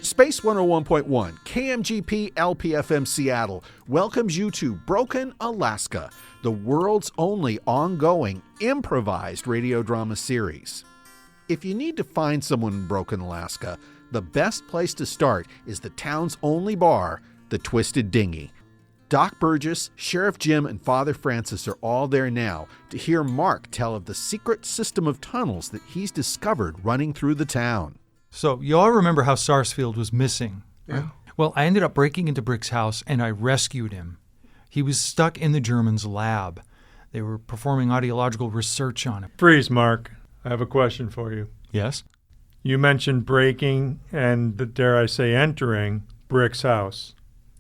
Space 101.1, KMGP LPFM Seattle welcomes you to Broken Alaska, the world's only ongoing improvised radio drama series. If you need to find someone in Broken Alaska, the best place to start is the town's only bar, the Twisted Dinghy. Doc Burgess, Sheriff Jim, and Father Francis are all there now to hear Mark tell of the secret system of tunnels that he's discovered running through the town. So you all remember how Sarsfield was missing, right? Yeah. Well, I ended up breaking into Brick's house and I rescued him. He was stuck in the Germans' lab. They were performing audiological research on him. Freeze, Mark. I have a question for you. Yes? You mentioned breaking and, dare I say, entering Brick's house.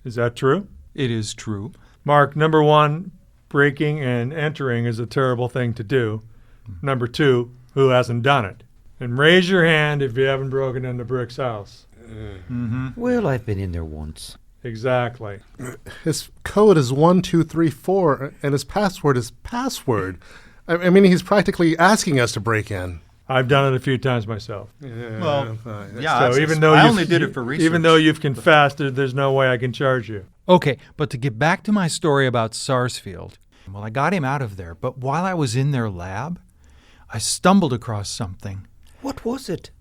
Is that true? It is true. Mark, number one, breaking and entering is a terrible thing to do. Number two, who hasn't done it? And raise your hand if you haven't broken into Brick's house. Well, I've been in there once. Exactly. His code is 1234, and his password is password. I mean, he's practically asking us to break in. I've done it a few times myself. Well, So even though I only did it for research. Even though you've confessed, there's no way I can charge you. Okay, but to get back to my story about Sarsfield, well, I got him out of there, but while I was in their lab, I stumbled across something. What was it?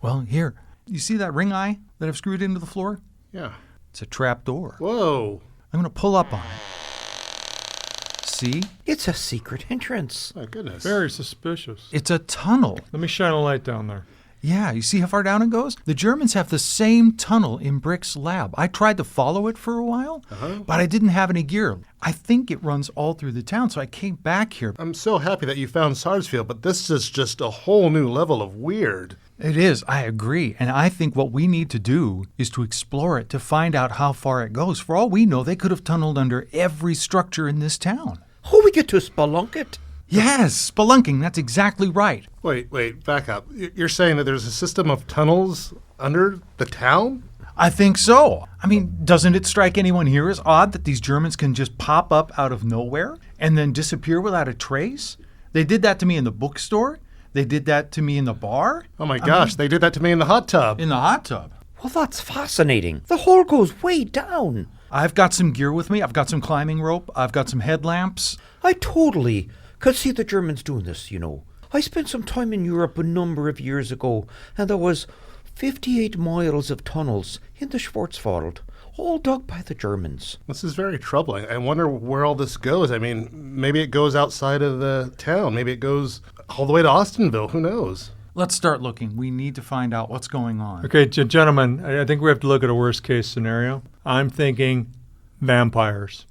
Well, here, you see that ring eye that I've screwed into the floor? Yeah. It's a trap door. Whoa. I'm going to pull up on it. See? It's a secret entrance. My goodness. Very suspicious. It's a tunnel. Let me shine a light down there. Yeah, you see how far down it goes? The Germans have the same tunnel in Brick's lab. I tried to follow it for a while, but I didn't have any gear. I think it runs all through the town, so I came back here. I'm so happy that you found Sarsfield, but this is just a whole new level of weird. It is, I agree. And I think what we need to do is to explore it, to find out how far it goes. For all we know, they could have tunneled under every structure in this town. Oh, we get to spelunk it. Yes, spelunking, that's exactly right. Wait, back up. You're saying that there's a system of tunnels under the town? I think so. I mean, doesn't it strike anyone here as odd that these Germans can just pop up out of nowhere and then disappear without a trace? They did that to me in the bookstore. They did that to me in the bar. Oh my gosh, they did that to me in the hot tub. In the hot tub. Well, that's fascinating. The hole goes way down. I've got some gear with me. I've got some climbing rope. I've got some headlamps. I totally could see the Germans doing this, you know. I spent some time in Europe a number of years ago, and there was 58 miles of tunnels in the Schwarzwald, all dug by the Germans. This is very troubling. I wonder where all this goes. I mean, maybe it goes outside of the town. Maybe it goes all the way to Austinville. Who knows? Let's start looking. We need to find out what's going on. Okay, gentlemen, I think we have to look at a worst-case scenario. I'm thinking vampires.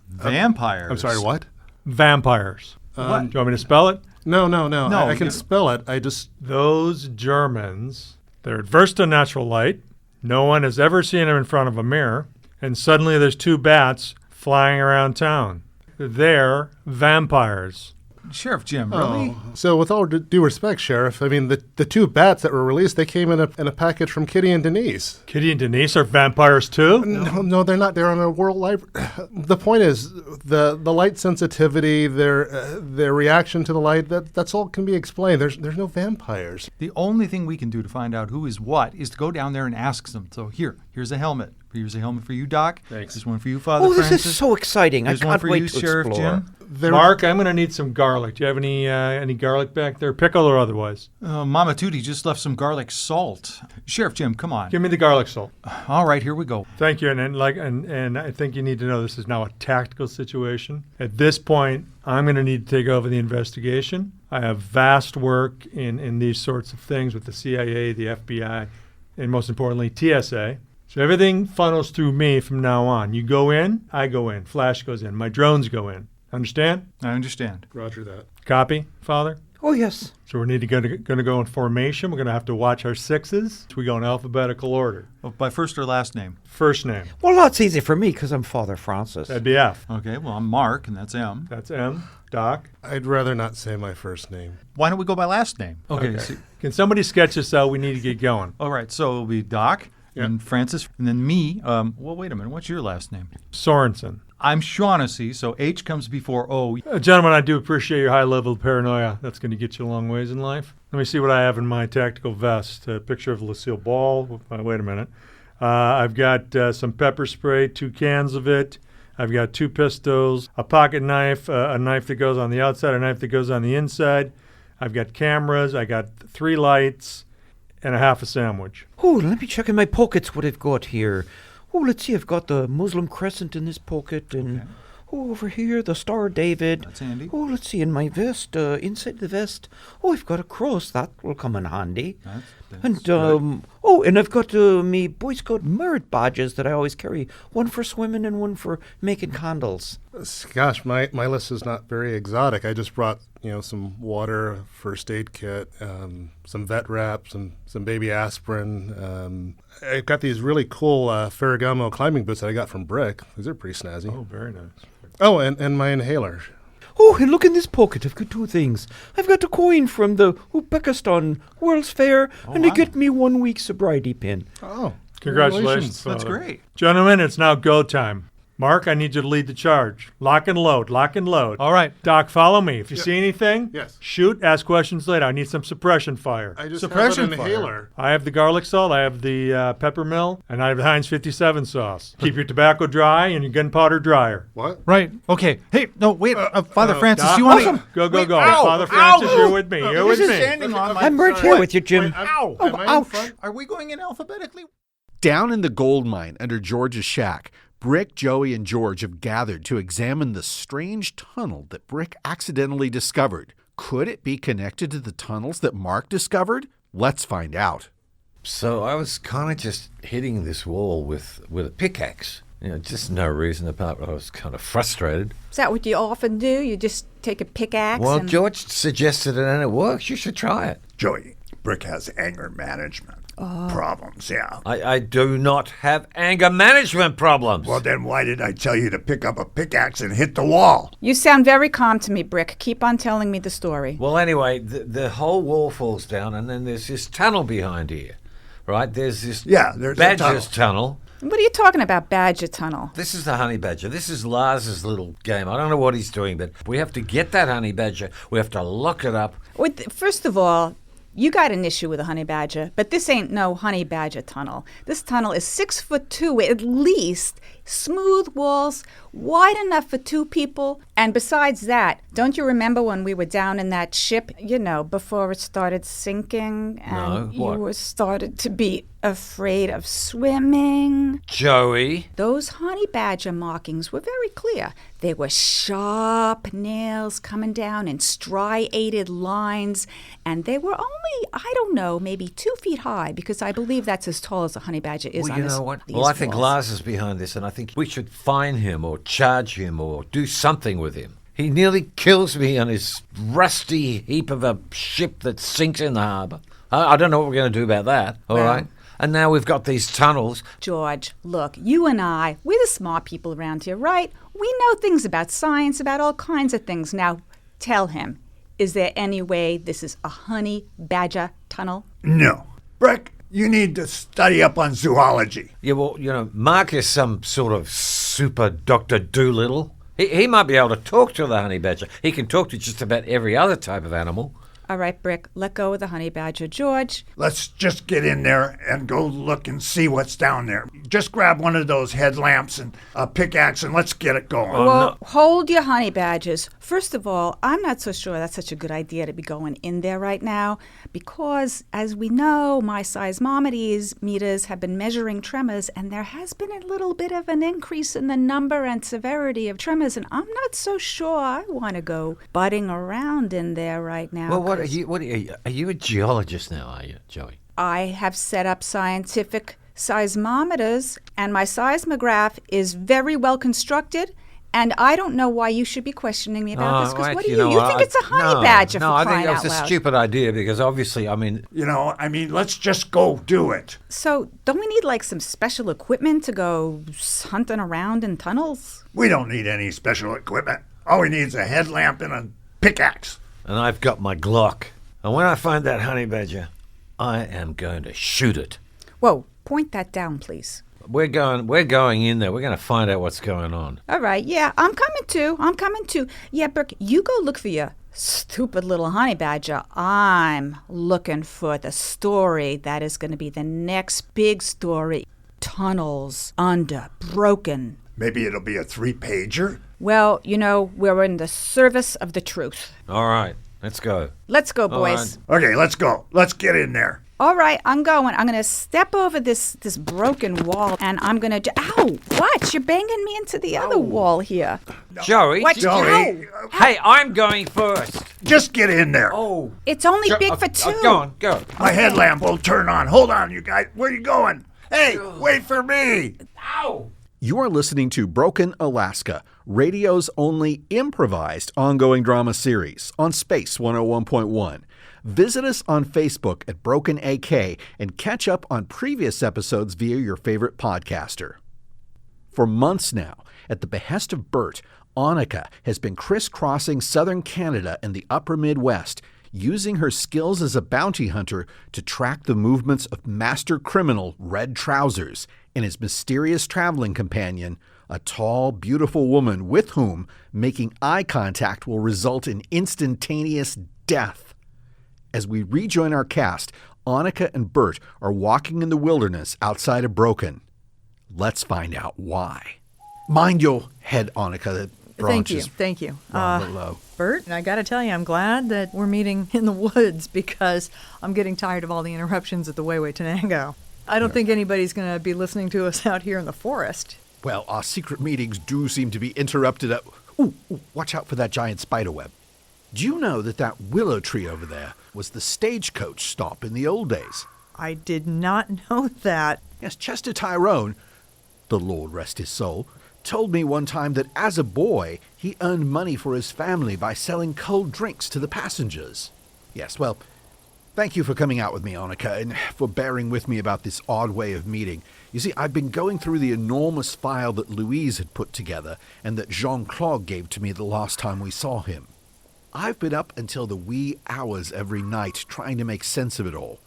Vampires? I'm sorry, what? Vampires. What? Do you want me to spell it? No. I can you- spell it. I just... Those Germans, they're adverse to natural light. No one has ever seen them in front of a mirror. And suddenly there's two bats flying around town. They're vampires. Sheriff Jim, really? Oh. So with all due respect, Sheriff, I mean, the two bats that were released, they came in a package from Kitty and Denise. Kitty and Denise are vampires too? No, they're not. They're on a world library. The point is, the light sensitivity, their reaction to the light, that's all can be explained. There's no vampires. The only thing we can do to find out who is what is to go down there and ask them. So here's a helmet. Here's a helmet for you, Doc. Thanks. There's one for you, Father Oh, this Francis. is so exciting. There's I one can't for wait you, to Sheriff explore. Jim. Mark, I'm going to need some garlic. Do you have any garlic back there, pickle or otherwise? Mama Tootie just left some garlic salt. Sheriff Jim, come on. Give me the garlic salt. All right, here we go. Thank you. And I think you need to know this is now a tactical situation. At this point, I'm going to need to take over the investigation. I have vast work in these sorts of things with the CIA, the FBI, and most importantly, TSA. So everything funnels through me from now on. You go in, I go in. Flash goes in. My drones go in. Understand? I understand. Roger that. Copy, Father? Oh, yes. So we're going to go in formation. We're going to have to watch our sixes. We go in alphabetical order. Oh, by first or last name? First name. Well, that's easy for me because I'm Father Francis. That'd be F. Okay, well, I'm Mark, and that's M. That's M. Doc. I'd rather not say my first name. Why don't we go by last name? Okay. Can somebody sketch this out? We need to get going. All right, so it'll be Doc, Yeah. and Francis, and then me. Well, wait a minute. What's your last name? Sorensen. I'm Shaughnessy, so H comes before O. Gentlemen, I do appreciate your high level of paranoia. That's going to get you a long ways in life. Let me see what I have in my tactical vest. A picture of Lucille Ball. Wait a minute. I've got some pepper spray, 2 cans of it. I've got 2 pistols, a pocket knife, a knife that goes on the outside, a knife that goes on the inside. I've got cameras. I got 3 lights and a half a sandwich. Oh, let me check in my pockets what I've got here. Oh, let's see. I've got the Muslim crescent in this pocket, and over here the Star of David. That's handy. Oh, let's see in my vest. Inside the vest. Oh, I've got a cross. That will come in handy. That's And and I've got me Boy Scout merit badges that I always carry. One for swimming and one for making candles. Gosh, my list is not very exotic. I just brought some water, first aid kit, some vet wrap, some baby aspirin. I've got these really cool Ferragamo climbing boots that I got from Brick. These are pretty snazzy. Oh, very nice. Oh, and my inhaler. Oh, and look in this pocket. I've got 2 things. I've got a coin from the Uzbekistan World's Fair, and I get me 1 week sobriety pin. Oh, Congratulations, That's Father. great. Gentlemen, it's now go time. Mark, I need you to lead the charge. Lock and load, lock and load. All right. Doc, follow me. If you see anything, Yes. shoot, ask questions later. I need some suppression fire. I just Suppression have an inhaler. I have the garlic salt, I have the pepper mill, and I have the Heinz 57 sauce. Keep your tobacco dry and your gunpowder dryer. What? Right. Okay. Hey, no, wait. Father Francis, Doc, do you want to... Go, go, Wait, go. ow, Father Francis, ow. you're with me. You're with This is me. standing on my... I'm right here with you, Jim. Ow. Am I in ouch. front? Are we going in alphabetically? Down in the gold mine under George's shack, Brick, Joey, and George have gathered to examine the strange tunnel that Brick accidentally discovered. Could it be connected to the tunnels that Mark discovered? Let's find out. So I was kind of just hitting this wall with a pickaxe. Just no reason apart from I was kind of frustrated. Is that what you often do? You just take a pickaxe Well, and... George suggested it and it works. You should try it. Joey, Brick has anger management problems, yeah. I do not have anger management problems. Well, then why did I tell you to pick up a pickaxe and hit the wall? You sound very calm to me, Brick. Keep on telling me the story. Well, anyway, the whole wall falls down and then there's this tunnel behind here, right? There's this There's a badger's tunnel. What are you talking about, Badger Tunnel? This is the honey badger. This is Lars's little game. I don't know what he's doing, but we have to get that honey badger. We have to lock it up. First of all, you got an issue with a honey badger, but this ain't no honey badger tunnel. This tunnel is 6'2" at least, smooth walls, wide enough for 2 people. And besides that, don't you remember when we were down in that ship, before it started sinking? And No, what? you started to be afraid of swimming? Joey. Those honey badger markings were very clear. They were sharp nails coming down in striated lines, and they were only, I don't know, maybe 2 feet high, because I believe that's as tall as a honey badger is Well, on you this, know what? these Well, I think walls. Lars is behind this, and I think we should fine him or charge him or do something with him. He nearly kills me on his rusty heap of a ship that sinks in the harbour. I don't know what we're going to do about that, all Well- right? And now we've got these tunnels. George, look, you and I, we're the smart people around here, right? We know things about science, about all kinds of things. Now, tell him, is there any way this is a honey badger tunnel? No. Brick, you need to study up on zoology. Yeah, well, Mark is some sort of super Dr. Doolittle. He might be able to talk to the honey badger. He can talk to just about every other type of animal. All right, Brick, let go of the honey badger. George, Let's just get in there and go look and see what's down there. Just grab one of those headlamps and a pickaxe and let's get it going. well, hold your honey badgers. First of all, I'm not so sure that's such a good idea to be going in there right now because, as we know, my seismometers meters have been measuring tremors, and there has been a little bit of an increase in the number and severity of tremors, and I'm not so sure I want to go butting around in there right now. Well, what are 'cause you? Are you a geologist now? Are you, Joey? I have set up scientific seismometers, and my seismograph is very well constructed. And I don't know why you should be questioning me about this, because what do you think it's a honey badger for No, I think crying out that's a loud? stupid idea because obviously, Let's just go do it. So don't we need like some special equipment to go hunting around in tunnels? We don't need any special equipment. All we need is a headlamp and a pickaxe. and I've got my Glock. And when I find that honey badger, I am going to shoot it. Whoa, point that down, please. We're going in there. We're going to find out what's going on. All right, yeah, I'm coming too. Yeah, Brooke, you go look for your stupid little honey badger. I'm looking for the story that is going to be the next big story. tunnels under Broken. Maybe it'll be a 3-pager? Well, we're in the service of the truth. All right, let's go. Let's go, All boys. Okay, let's go. Let's get in there. All right, I'm going. I'm going to step over this broken wall, and I'm going to... Ow! Watch, you're banging me into the other wall here. Joey. What? Joey. Ow! Hey, I'm going first. Just get in there. Oh. It's only big for two. Go on, go. My headlamp will turn on. Hold on, you guys. Where are you going? Hey, wait for me. Ow. You are listening to Broken Alaska, radio's only improvised ongoing drama series on Space 101.1. Visit us on Facebook at Broken AK and catch up on previous episodes via your favorite podcaster. For months now, at the behest of Bert, Annika has been crisscrossing southern Canada and the upper Midwest, using her skills as a bounty hunter to track the movements of master criminal Red Trousers and his mysterious traveling companion, a tall, beautiful woman with whom making eye contact will result in instantaneous death. As we rejoin our cast, Annika and Bert are walking in the wilderness outside of Broken. Let's find out why. Mind your head, Annika. The branch is Thank you. rather low. Bert, I got to tell you, I'm glad that we're meeting in the woods because I'm getting tired of all the interruptions at the Wayway Tenango. I don't think anybody's going to be listening to us out here in the forest. Well, our secret meetings do seem to be interrupted at... Ooh, watch out for that giant spider web. Do you know that willow tree over there was the stagecoach stop in the old days? I did not know that. Yes, Chester Tyrone, the Lord rest his soul, told me one time that as a boy, he earned money for his family by selling cold drinks to the passengers. Yes, well, thank you for coming out with me, Annika, and for bearing with me about this odd way of meeting. You see, I've been going through the enormous file that Louise had put together and that Jean-Claude gave to me the last time we saw him. I've been up until the wee hours every night trying to make sense of it all.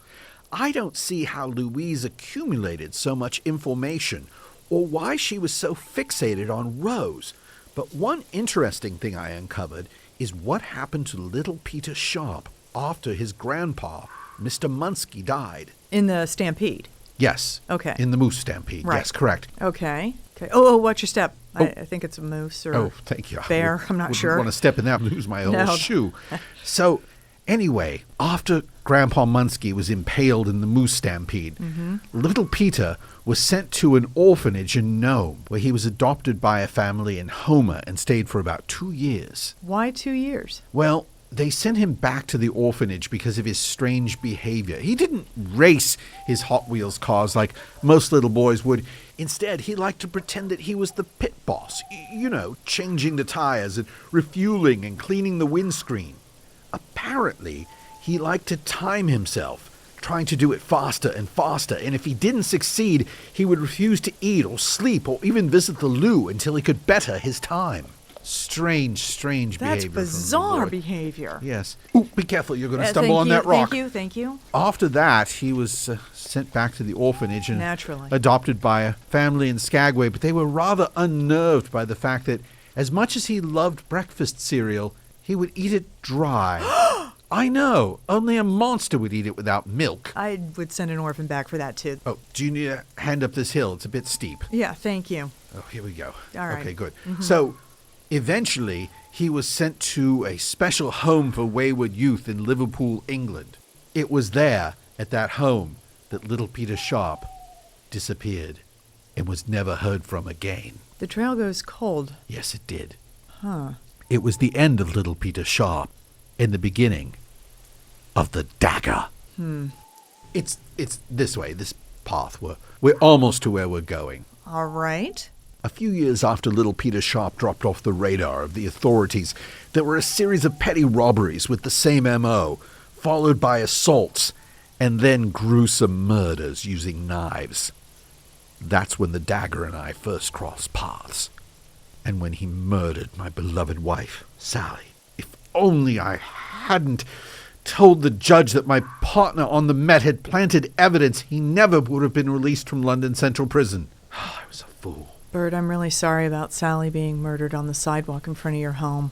I don't see how Louise accumulated so much information or why she was so fixated on Rose. But one interesting thing I uncovered is what happened to little Peter Sharp after his grandpa, Mr. Munsky, died. In the stampede. Yes. Okay. In the moose stampede. Right. Yes, correct. Okay. Oh, watch your step. I think it's a moose or Oh, thank you. bear. I'm not Wouldn't sure. want to step in that and lose my old No. shoe. So, anyway, after Grandpa Munsky was impaled in the moose stampede, little Peter was sent to an orphanage in Nome, where he was adopted by a family in Homer and stayed for about 2 years. Why 2 years? Well, they sent him back to the orphanage because of his strange behavior. He didn't race his Hot Wheels cars like most little boys would. Instead, he liked to pretend that he was the pit boss, changing the tires and refueling and cleaning the windscreen. Apparently, he liked to time himself, trying to do it faster and faster, and if he didn't succeed, he would refuse to eat or sleep or even visit the loo until he could better his time. Strange behavior. That's from the bizarre boy. behavior. Yes. Ooh, be careful, you're going to stumble Thank on you, that rock. Thank you. After that, he was sent back to the orphanage and Naturally. adopted by a family in Skagway, but they were rather unnerved by the fact that as much as he loved breakfast cereal, he would eat it dry. I know, only a monster would eat it without milk. I would send an orphan back for that, too. Oh, do you need a hand up this hill? It's a bit steep. Yeah, thank you. Oh, here we go. All right. Okay, good. So, eventually, he was sent to a special home for wayward youth in Liverpool, England. It was there, at that home, that little Peter Sharp disappeared and was never heard from again. The trail goes cold. Yes, it did. Huh. It was the end of little Peter Sharp and the beginning of the dagger. It's this way, this path. We're almost to where we're going. All right. A few years after little Peter Sharp dropped off the radar of the authorities, there were a series of petty robberies with the same M.O., followed by assaults, and then gruesome murders using knives. That's when the dagger and I first crossed paths. And when he murdered my beloved wife, Sally. If only I hadn't told the judge that my partner on the Met had planted evidence, he never would have been released from London Central Prison. I was a fool. Bert, I'm really sorry about Sally being murdered on the sidewalk in front of your home.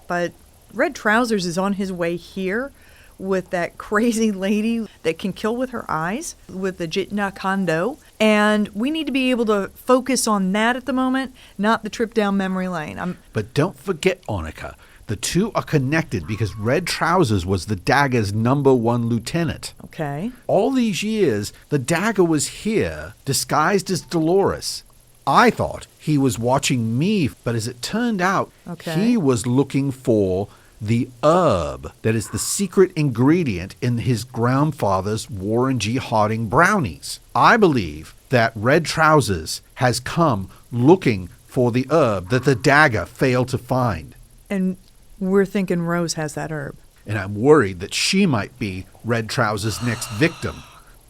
But Red Trousers is on his way here with that crazy lady that can kill with her eyes, with the Jitna Kondo. And we need to be able to focus on that at the moment, not the trip down memory lane. But don't forget, Annika, the two are connected because Red Trousers was the Dagger's #1 lieutenant. Okay. All these years, the Dagger was here, disguised as Dolores. I thought he was watching me, but as it turned out, he was looking for the herb that is the secret ingredient in his grandfather's Warren G. Harding brownies. I believe that Red Trousers has come looking for the herb that the Dagger failed to find. And we're thinking Rose has that herb. And I'm worried that she might be Red Trousers' next victim.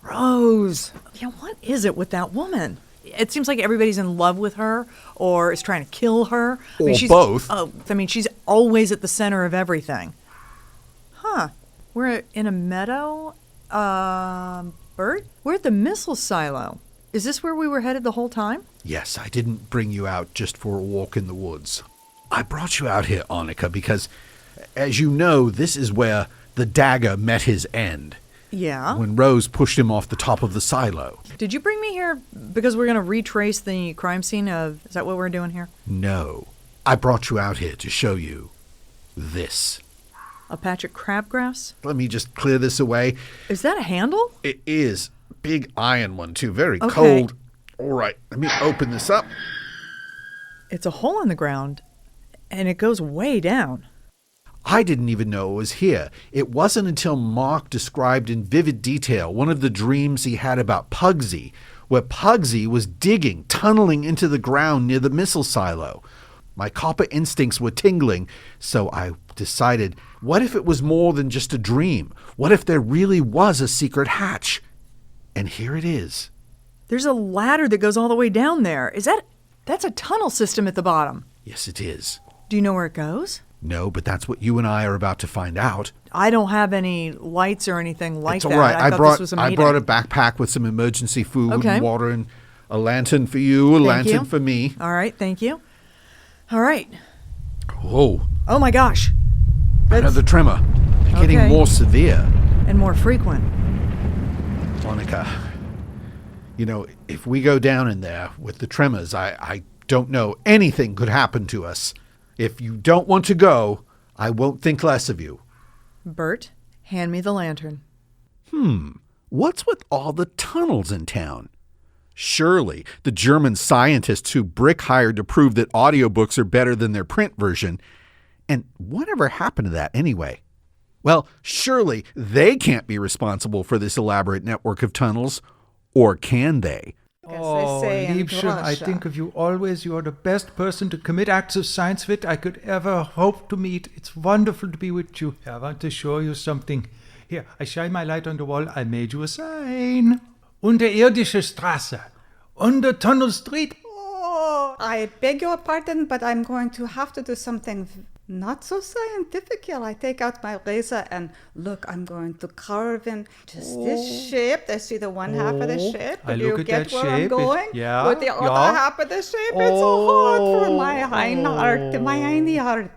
Rose! Yeah, what is it with that woman? It seems like everybody's in love with her or is trying to kill her. Or both. Oh, I mean, she's always at the center of everything. Huh. We're in a meadow? Bert? We're at the missile silo. Is this where we were headed the whole time? Yes, I didn't bring you out just for a walk in the woods. I brought you out here, Annika, because, as you know, this is where the Dagger met his end. Yeah. When Rose pushed him off the top of the silo. Did you bring me here because we're going to retrace the crime scene of... Is that what we're doing here? No. I brought you out here to show you this. A patch of crabgrass? Let me just clear this away. Is that a handle? It is. Big iron one, too. Very Okay. cold. All right, let me open this up. It's a hole in the ground, and it goes way down. I didn't even know it was here. It wasn't until Mark described in vivid detail one of the dreams he had about Pugsy, where Pugsy was digging, tunneling into the ground near the missile silo. My copper instincts were tingling, so I decided, what if it was more than just a dream? What if there really was a secret hatch? And here it is. There's a ladder that goes all the way down there. That's a tunnel system at the bottom. Yes, it is. Do you know where it goes? No, but that's what you and I are about to find out. I don't have any lights or anything like It's that. all right. I thought this was a meeting. I brought a backpack with some emergency food Okay. and water and a lantern for you, a Thank lantern you. for me. All right, thank you. All right. Whoa, Oh my gosh. That's another tremor. They're getting Okay. more severe. and more frequent. Monica, you know, if we go down in there with the tremors, I don't know, anything could happen to us. If you don't want to go, I won't think less of you. Bert, hand me the lantern. What's with all the tunnels in town? Surely the German scientists who Brick hired to prove that audiobooks are better than their print version. And whatever happened to that anyway? Well, surely they can't be responsible for this elaborate network of tunnels, or can they? Oh, Liebchen, I think of you always. You are the best person to commit acts of science with I could ever hope to meet. It's wonderful to be with you. I want to show you something. Here, I shine my light on the wall. I made you a sign. Unterirdische Straße. Under Tunnel Street. Oh, I beg your pardon, but I'm going to have to do something not so scientific here. I take out my razor and look, I'm going to carve in just this shape. I see the one half of the shape. I Do look you at get that where I'm shape. going? Yeah, With the other yeah. half of the shape, it's so hard for my heart, my hiney heart.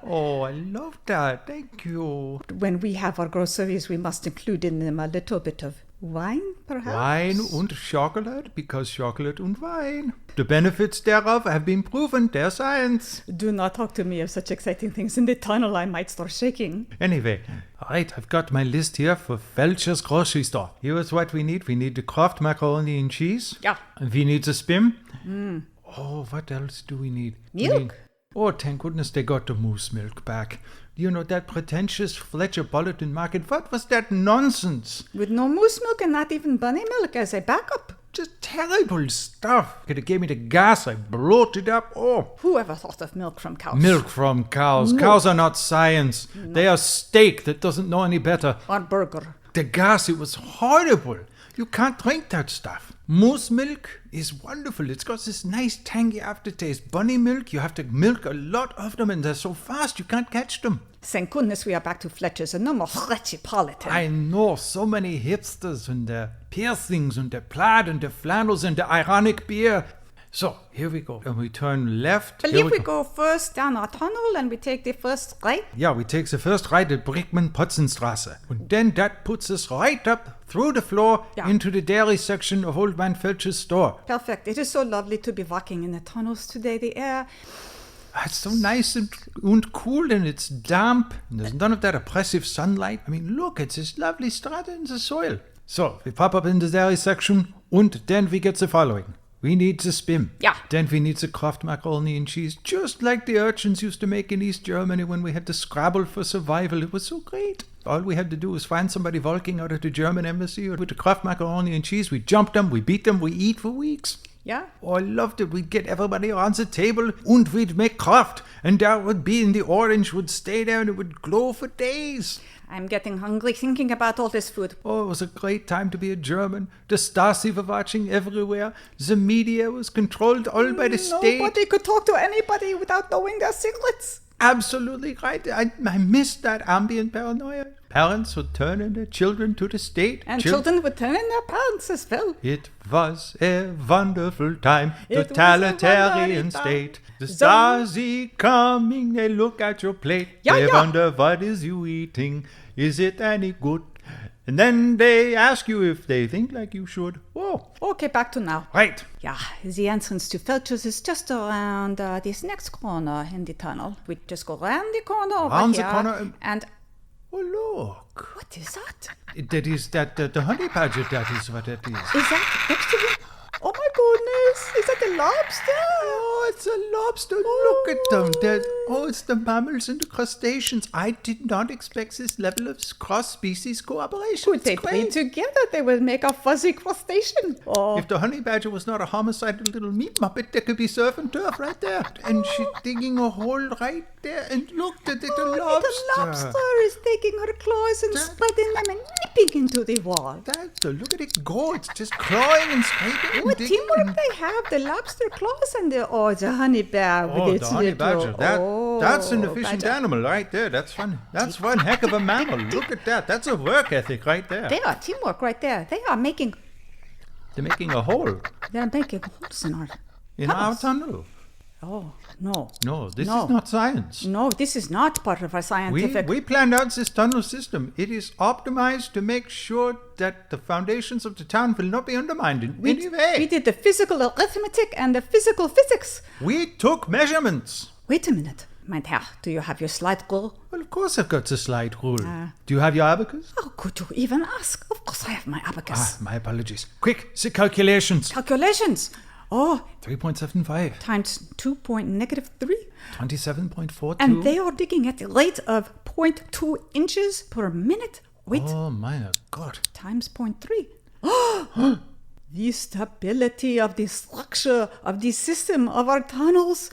Oh, I love that. Thank you. When we have our groceries, we must include in them a little bit of wine, perhaps? Wine and chocolate, because chocolate and wine. The benefits thereof have been proven. They're science. Do not talk to me of such exciting things in the tunnel. I might start shaking. Anyway, all right, I've got my list here for Welcher's grocery store. Here's what we need. We need the Kraft macaroni and cheese. Yeah. And we need the spim. Oh, what else do we need? We Milk? need- Oh, thank goodness they got the moose milk back. You know, that pretentious Fletcher Bulletin Market, what was that nonsense? With no moose milk and not even bunny milk as a backup. Just terrible stuff. It gave me the gas. I bloated up. Oh. Whoever thought of milk from cows? Milk from cows. No. Cows are not science. They are steak that doesn't know any better. Or burger. The gas, it was horrible. You can't drink that stuff. Moose milk is wonderful. It's got this nice tangy aftertaste. Bunny milk, you have to milk a lot of them and they're so fast you can't catch them. Thank goodness we are back to Fletcher's and no more Fletchipolitan. I know so many hipsters and their piercings and their plaid and their flannels and their ironic beer. So, here we go. And we turn left. I Here believe we go first down our tunnel and we take the first right. Yeah, we take the first right at Brickman-Potzenstraße. And then that puts us right up through the floor into the dairy section of Old Man Felch's store. Perfect. It is so lovely to be walking in the tunnels today. The air. It's so nice and cool, and it's damp, and there's none of that oppressive sunlight. I mean, look, it's this lovely strata in the soil. So, we pop up in the dairy section, and then we get the following. We need the spim. Yeah. Then we need the Kraft macaroni and cheese, just like the urchins used to make in East Germany when we had to scrabble for survival. It was so great. All we had to do was find somebody walking out of the German embassy with the Kraft macaroni and cheese. We jumped them, we beat them, we eat for weeks. Yeah. Oh, I loved it. We'd get everybody around the table and we'd make Kraft. And there would be, and the orange would stay there and it would glow for days. I'm getting hungry thinking about all this food. Oh, it was a great time to be a German. The Stasi were watching everywhere. The media was controlled all by the state. Nobody could talk to anybody without knowing their secrets. Absolutely right. I missed that ambient paranoia. Parents would turn in their children to the state. And children would turn in their parents as well. It was a wonderful time, It was a totalitarian wonderful time. state. The Stasi coming, they look at your plate. They wonder, what is you eating? Is it any good? And then they ask you if they think like you should. Whoa. Okay, back to now. Right. Yeah, the entrance to Felcher's is just around this next corner in the tunnel. We just go around the corner over Around the here. corner, And Oh, look. what is that? That is the honey badger, that is what that is. Is that next to you? Oh my goodness, is that a lobster? Oh, it's a lobster. Look at them. It's the mammals and the crustaceans. I did not expect this level of cross-species cooperation. Could they breed together? They would make a fuzzy crustacean. Oh, If the honey badger was not a homicidal little meat muppet, there could be surf and turf right there. And she's digging a hole right there. And look, the little lobster. the lobster is taking her claws and spreading them and nipping into the wall. Look at it go. It's just clawing and scraping What and digging. teamwork they have, the lobster claws and the honey bear with Oh, its the honey little... badger. That's an efficient badger. animal right there. That's fun. That's one heck of a mammal. Look at that. That's a work ethic right there. They are teamwork right there. They are making... They're making a hole They're making holes in our... in our tunnel. Oh, no. No, this No. is not science. No, this is not part of our scientific... We planned out this tunnel system. It is optimized to make sure that the foundations of the town will not be undermined in any way. We did the physical arithmetic and the physical physics. We took measurements. Wait a minute. Mein Herr, do you have your slide rule? Well, of course I've got the slide rule. Do you have your abacus? How could you even ask? Of course I have my abacus. My apologies. Quick, the calculations. Calculations. Oh, 3.75. times 2.-3. 27.42. And they are digging at the rate of 0.2 inches per minute. Wait, Oh, my God. times 0.3. The stability of the structure of the system of our tunnels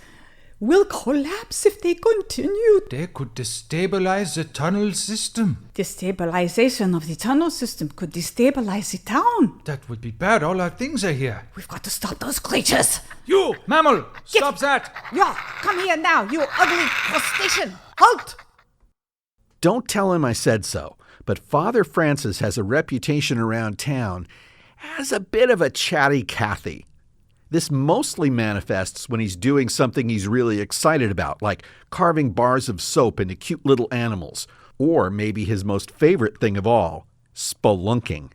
will collapse if they continue. They could destabilize the tunnel system. Destabilization of the tunnel system could destabilize the town. That would be bad. All our things are here. We've got to stop those creatures. You, mammal, stop that. Yeah, come here now, you ugly crustacean. Halt! Don't tell him I said so, but Father Francis has a reputation around town as a bit of a chatty Cathy. This mostly manifests when he's doing something he's really excited about, like carving bars of soap into cute little animals, or maybe his most favorite thing of all, spelunking.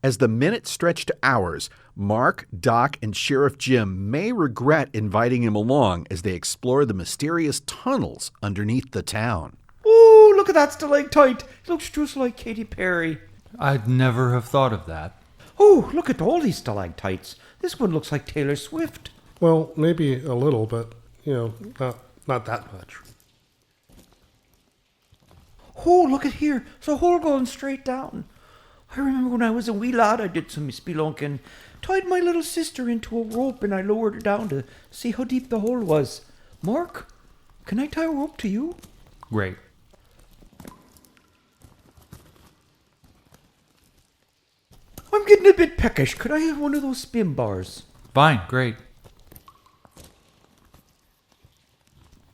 As the minutes stretch to hours, Mark, Doc, and Sheriff Jim may regret inviting him along as they explore the mysterious tunnels underneath the town. Oh, look at that stalactite. It looks just like Katy Perry. I'd never have thought of that. Oh, look at all these stalactites. This one looks like Taylor Swift. Well, maybe a little, but, not that much. Oh, look at here. It's a hole going straight down. I remember when I was a wee lad, I did some spelunking. Tied my little sister into a rope and I lowered her down to see how deep the hole was. Mark, can I tie a rope to you? Great. I'm getting a bit peckish. Could I have one of those spin bars? Fine, great.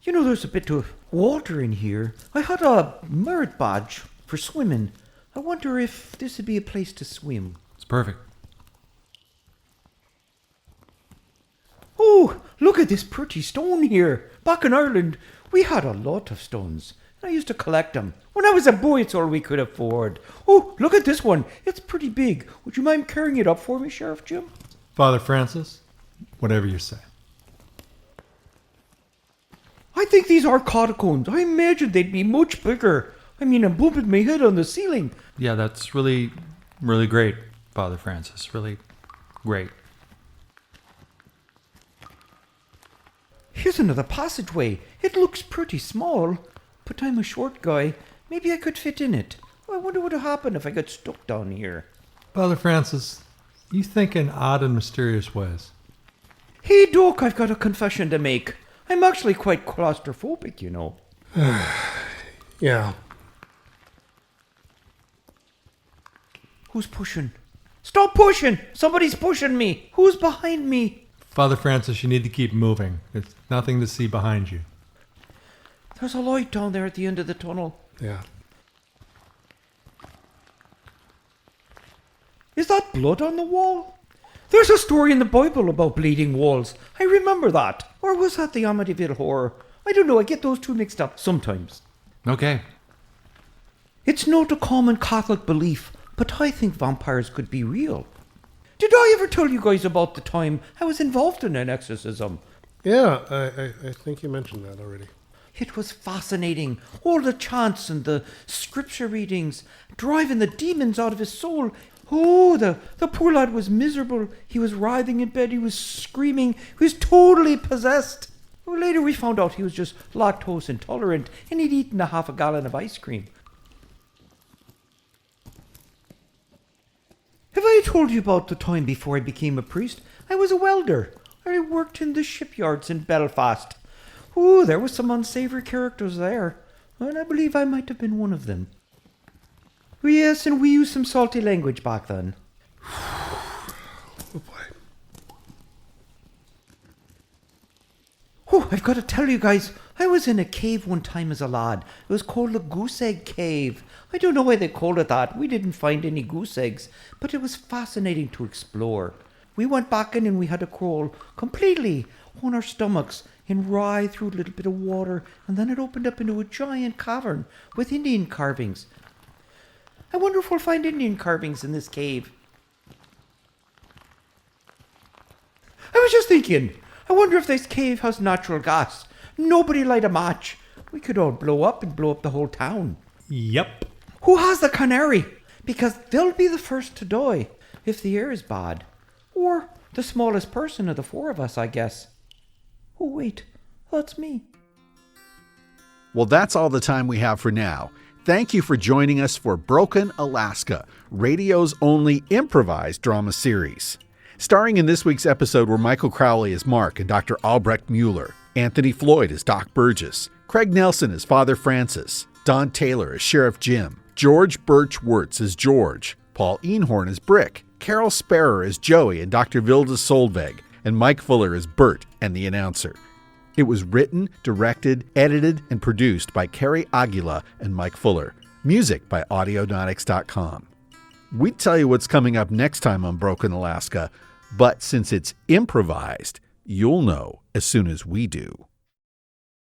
You know, there's a bit of water in here. I had a merit badge for swimming. I wonder if this would be a place to swim. It's perfect. Look at this pretty stone here. Back in Ireland, we had a lot of stones. I used to collect them. When I was a boy, it's all we could afford. Oh, look at this one. It's pretty big. Would you mind carrying it up for me, Sheriff Jim? Father Francis, whatever you say. I think these are catacombs. I imagined they'd be much bigger. I mean, I'm bumping my head on the ceiling. Yeah, that's really, really great, Father Francis. Really great. Here's another passageway. It looks pretty small, but I'm a short guy. Maybe I could fit in it. I wonder what would happen if I got stuck down here. Father Francis, you think in odd and mysterious ways. Hey, Doc, I've got a confession to make. I'm actually quite claustrophobic, you know. Yeah. Who's pushing? Stop pushing! Somebody's pushing me! Who's behind me? Father Francis, you need to keep moving. There's nothing to see behind you. There's a light down there at the end of the tunnel. Yeah. Is that blood on the wall? There's a story in the Bible about bleeding walls. I remember that. Or was that the Amityville Horror? I don't know, I get those two mixed up sometimes. Okay. It's not a common Catholic belief, but I think vampires could be real. Did I ever tell you guys about the time I was involved in an exorcism? Yeah, I think you mentioned that already. It was fascinating. All the chants and the scripture readings, driving the demons out of his soul. Oh, the poor lad was miserable. He was writhing in bed. He was screaming. He was totally possessed. Well, later we found out he was just lactose intolerant and he'd eaten a half a gallon of ice cream. Have I told you about the time before I became a priest? I was a welder. I worked in the shipyards in Belfast. Oh, there were some unsavory characters there, and I believe I might have been one of them. Oh, yes, and we used some salty language back then. Oh boy. Oh, I've got to tell you guys, I was in a cave one time as a lad. It was called the Goose Egg Cave. I don't know why they called it that. We didn't find any goose eggs, but it was fascinating to explore. We went back in and we had to crawl completely on our stomachs and writhe through a little bit of water, and then it opened up into a giant cavern with Indian carvings. I wonder if we'll find Indian carvings in this cave. I was just thinking, I wonder if this cave has natural gas. Nobody light a match. We could all blow up and blow up the whole town. Yep. Who has the canary? Because they'll be the first to die if the air is bad. Or the smallest person of the four of us, I guess. Oh, wait. That's me. Well, that's all the time we have for now. Thank you for joining us for Broken Alaska, radio's only improvised drama series. Starring in this week's episode were Michael Crowley as Mark and Dr. Albrecht Mueller, Anthony Floyd as Doc Burgess, Craig Nelson as Father Francis, Don Taylor as Sheriff Jim, George Birch Wirtz as George, Paul Einhorn as Brick, Carol Sparrer as Joey and Dr. Vilda Solveig, and Mike Fuller as Bert and the announcer. It was written, directed, edited, and produced by Carrie Aguila and Mike Fuller. Music by Audionautics.com. We'd tell you what's coming up next time on Broken Alaska, but since it's improvised, you'll know as soon as we do.